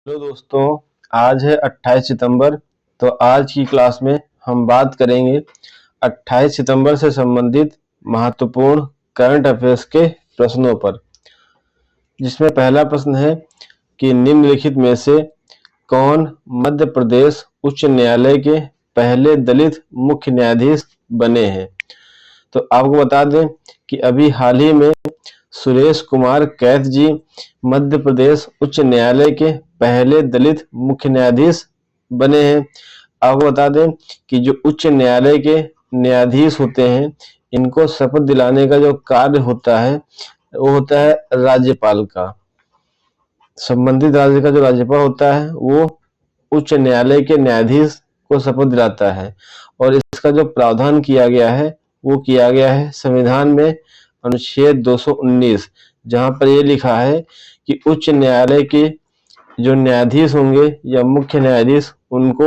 Hello दोस्तों, आज है 28 सितंबर। तो आज की क्लास में हम बात करेंगे 28 सितंबर से संबंधित महत्वपूर्ण करंट अफेयर्स के प्रश्नों पर, जिसमें पहला प्रश्न है कि निम्नलिखित में से कौन मध्य प्रदेश उच्च न्यायालय के पहले दलित मुख्य न्यायाधीश बने हैं। तो आपको बता दें कि अभी हाल ही में सुरेश कुमार कैथ जी मध्य प्रदेश उच्च न्यायालय के पहले दलित मुख्य न्यायाधीश बने हैं। आपको बता दें कि जो उच्च न्यायालय के न्यायाधीश होते हैं, इनको शपथ दिलाने का जो कार्य होता है वो होता है राज्यपाल का। संबंधित राज्य का जो राज्यपाल होता है वो उच्च न्यायालय के न्यायाधीश को शपथ दिलाता है, और इसका जो प्रावधान किया गया है वो किया गया है संविधान में अनुच्छेद 219, जहां पर ये लिखा है कि उच्च न्यायालय के जो न्यायाधीश होंगे या मुख्य न्यायाधीश, उनको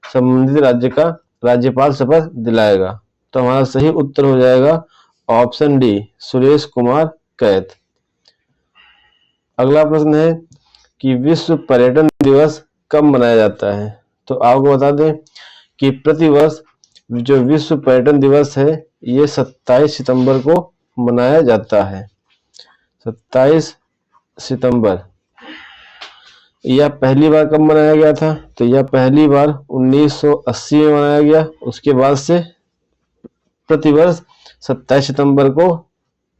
संबंधित राज्य का राज्यपाल शपथ दिलाएगा। तो हमारा सही उत्तर हो जाएगा ऑप्शन डी, सुरेश कुमार कैथ। अगला प्रश्न है कि विश्व पर्यटन दिवस कब मनाया जाता है। तो आपको बता दें कि प्रतिवर्ष जो विश्व पर्यटन दिवस है ये 27 सितंबर को मनाया जाता है। 27 सितंबर। यह पहली बार कब मनाया गया था? तो यह पहली बार 1980 में मनाया गया। उसके बाद से प्रतिवर्ष 27 सितंबर को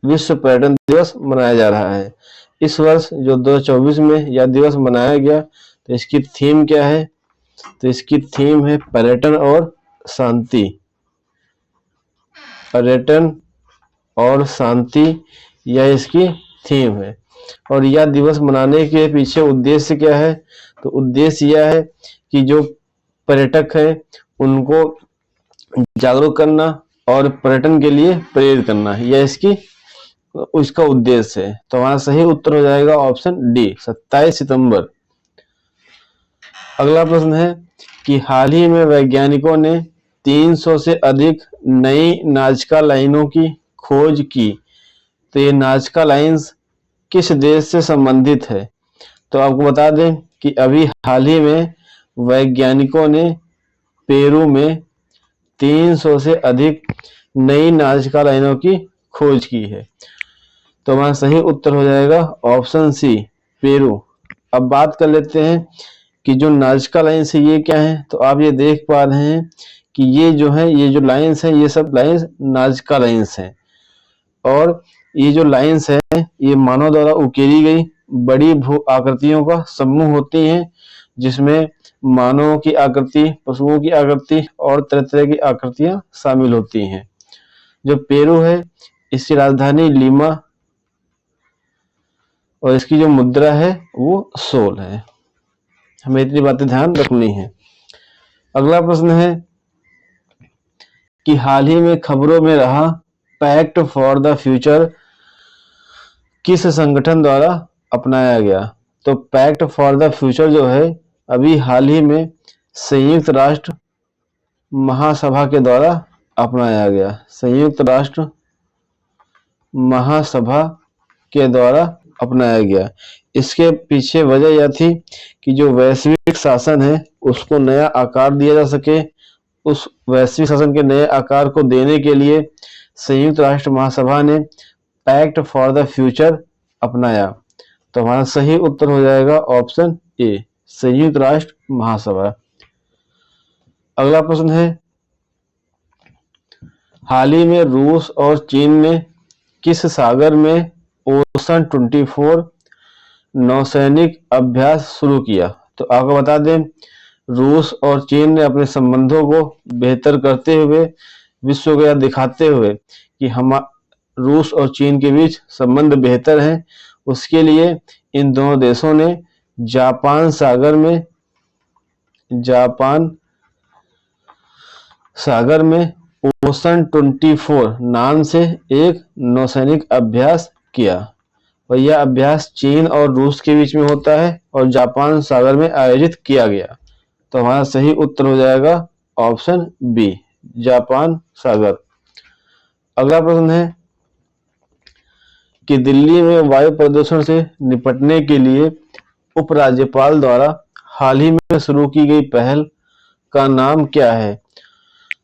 विश्व पर्यटन दिवस मनाया जा रहा है। इस वर्ष जो 2024 में यह दिवस मनाया गया, तो इसकी थीम क्या है? तो इसकी थीम है पर्यटन और शांति। पर्यटन और शांति, यह इसकी थीम है। और यह दिवस मनाने के पीछे उद्देश्य क्या है? तो उद्देश्य यह है कि जो पर्यटक है उनको जागरूक करना और पर्यटन के लिए प्रेरित करना, यह उसका उद्देश्य है। तो हमारा सही उत्तर हो जाएगा ऑप्शन डी, 27 सितंबर। अगला प्रश्न है कि हाल ही में वैज्ञानिकों ने 300 से अधिक नई नाजका लाइनों की खोज की। तो ये नाजका लाइन्स किस देश से संबंधित है? तो आपको बता दें कि अभी हाल ही में वैज्ञानिकों ने पेरू में 300 से अधिक नई नाजका लाइनों की खोज की है। तो हमारा सही उत्तर हो जाएगा ऑप्शन सी, पेरू। अब बात कर लेते हैं कि जो नाजका लाइन्स है ये क्या है। तो आप ये देख पा रहे हैं कि ये जो लाइन्स हैं, ये सब लाइन्स नाजका लाइन्स हैं। और ये जो लाइन्स है ये मानव द्वारा उकेरी गई बड़ी भू आकृतियों का समूह होती हैं, जिसमें मानवों की आकृति, पशुओं की आकृति और तरह तरह की आकृतियां शामिल होती हैं। जो पेरू है इसकी राजधानी लीमा, और इसकी जो मुद्रा है वो सोल है। हमें इतनी बातें ध्यान रखनी है। अगला प्रश्न है कि हाल ही में खबरों में रहा पैक्ट फॉर द फ्यूचर किस संगठन द्वारा अपनाया गया। तो पैक्ट फॉर द फ्यूचर जो है अभी हाल ही में संयुक्त राष्ट्र महासभा के द्वारा अपनाया गया। संयुक्त राष्ट्र महासभा के द्वारा अपनाया गया। इसके पीछे वजह यह थी कि जो वैश्विक शासन है उसको नया आकार दिया जा सके। उस वैश्विक शासन के नए आकार को देने के लिए संयुक्त राष्ट्र महासभा ने पैक्ट फॉर द फ्यूचर अपनाया। तो हमारा सही उत्तर हो जाएगा ऑप्शन ए, संयुक्त राष्ट्र महासभा। अगला प्रश्न है हाल ही में रूस और चीन ने किस सागर में ओशन 24 नौसैनिक अभ्यास शुरू किया। तो आपको बता दें रूस और चीन ने अपने संबंधों को बेहतर करते हुए, विश्व को यह दिखाते हुए कि हम रूस और चीन के बीच संबंध बेहतर हैं, उसके लिए इन दोनों देशों ने जापान सागर में ओशन 24 नाम से एक नौसैनिक अभ्यास किया। और यह अभ्यास चीन और रूस के बीच में होता है और जापान सागर में आयोजित किया गया। तो हमारा सही उत्तर हो जाएगा ऑप्शन बी, जापान सागर। अगला प्रश्न है कि दिल्ली में वायु प्रदूषण से निपटने के लिए उपराज्यपाल द्वारा हाल ही में शुरू की गई पहल का नाम क्या है?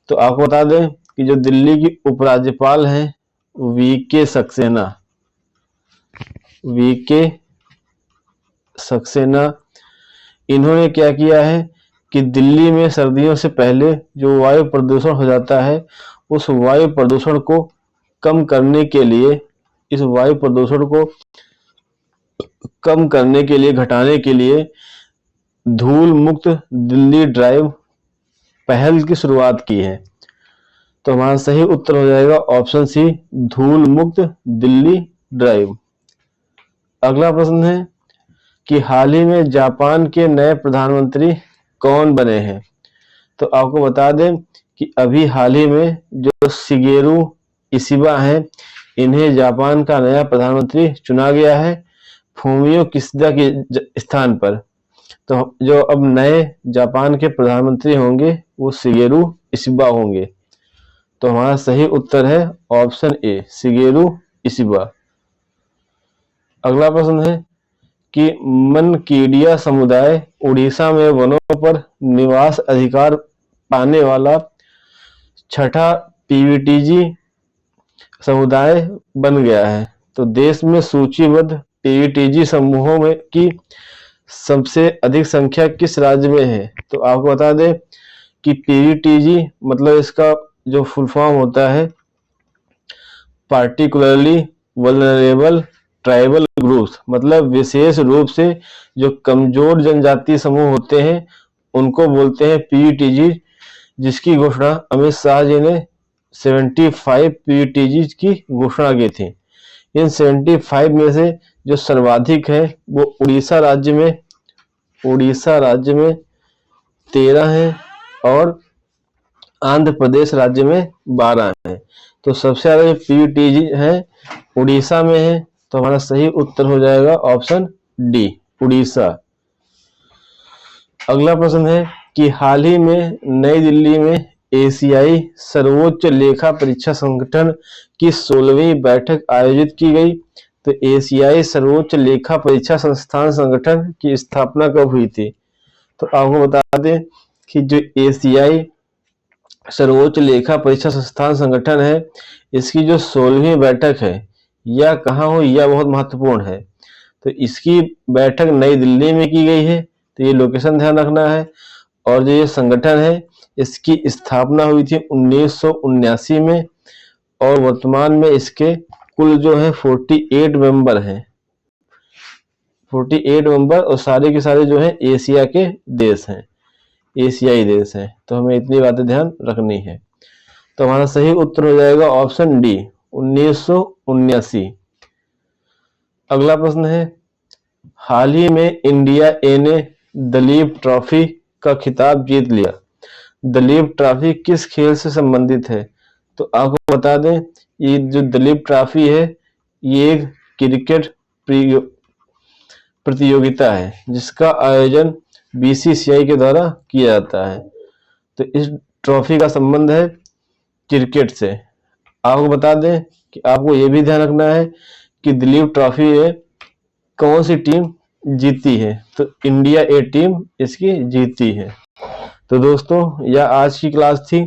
तो आपको बता दें कि जो दिल्ली की उपराज्यपाल हैं वीके सक्सेना, वीके सक्सेना, इन्होंने क्या किया है कि दिल्ली में सर्दियों से पहले जो वायु प्रदूषण हो जाता है उस वायु प्रदूषण को कम करने के लिए, इस वायु प्रदूषण को कम करने के लिए, घटाने के लिए धूल मुक्त दिल्ली ड्राइव पहल की शुरुआत की है। तो हमारा सही उत्तर हो जाएगा ऑप्शन सी, धूल मुक्त दिल्ली ड्राइव। अगला प्रश्न है कि हाल ही में जापान के नए प्रधानमंत्री कौन बने हैं? तो आपको बता दें कि अभी हाल ही में जो शिगेरू इशिबा हैं, इन्हें जापान का नया प्रधानमंत्री चुना गया है फूमियो किशिदा के स्थान पर। तो जो अब नए जापान के प्रधानमंत्री होंगे वो शिगेरू इशिबा होंगे। तो हमारा सही उत्तर है ऑप्शन ए, शिगेरू इशिबा। अगला प्रश्न है कि मनकेडिया समुदाय उड़ीसा में वनों पर निवास अधिकार पाने वाला छठा पीवीटीजी समुदाय बन गया है। तो देश में सूचीबद्ध पीवीटीजी समूहों में की सबसे अधिक संख्या किस राज्य में है? तो आपको बता दें कि पीवीटीजी मतलब इसका जो फुल फॉर्म होता है पार्टिकुलरली वल्नरेबल ट्राइबल ग्रुप्स, मतलब विशेष रूप से जो कमजोर जनजातीय समूह होते हैं उनको बोलते हैं पीवीटीजी, जिसकी घोषणा अमित शाह जी ने 75 पीवीटीजी की घोषणा की थी। इन 75 में से जो सर्वाधिक है वो उड़ीसा राज्य में 13 है और आंध्र प्रदेश राज्य में 12 है। तो सबसे ज्यादा जो पीवीटीजी है उड़ीसा में है। तो हमारा सही उत्तर हो जाएगा ऑप्शन डी, उड़ीसा। अगला प्रश्न है कि हाल ही में नई दिल्ली में एशियाई सर्वोच्च लेखा परीक्षा संगठन की 16वीं बैठक आयोजित की गई। तो एशियाई सर्वोच्च लेखा परीक्षा संस्थान संगठन की स्थापना कब हुई थी? तो आपको बता दें कि जो एशियाई सर्वोच्च लेखा परीक्षा संस्थान संगठन है इसकी जो 16वीं बैठक है यह कहाँ हुई, यह बहुत महत्वपूर्ण है। तो इसकी बैठक नई दिल्ली में की गई है। तो ये लोकेशन ध्यान रखना है। और जो ये संगठन है इसकी स्थापना हुई थी 1979 में और वर्तमान में इसके कुल जो है 48 मेंबर हैं, 48 मेंबर, और सारे के सारे जो है एशिया के देश हैं, एशियाई देश हैं। तो हमें इतनी बातें ध्यान रखनी है। तो हमारा सही उत्तर हो जाएगा ऑप्शन डी, 1979। अगला प्रश्न है हाल ही में इंडिया ए ने दलीप ट्रॉफी का खिताब जीत लिया। दलीप ट्रॉफी किस खेल से संबंधित है? तो आपको बता दें ये जो दलीप ट्रॉफी है ये एक क्रिकेट प्रतियोगिता है जिसका आयोजन बीसीसीआई के द्वारा किया जाता है। तो इस ट्रॉफी का संबंध है क्रिकेट से। आपको बता दें कि आपको ये भी ध्यान रखना है कि दलीप ट्रॉफी है कौन सी टीम जीती है। तो इंडिया ए टीम इसकी जीती है। तो दोस्तों यह आज की क्लास थी।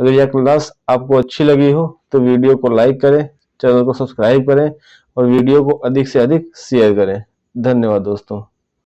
अगर यह क्लास आपको अच्छी लगी हो तो वीडियो को लाइक करें, चैनल को सब्सक्राइब करें और वीडियो को अधिक से अधिक शेयर करें। धन्यवाद दोस्तों।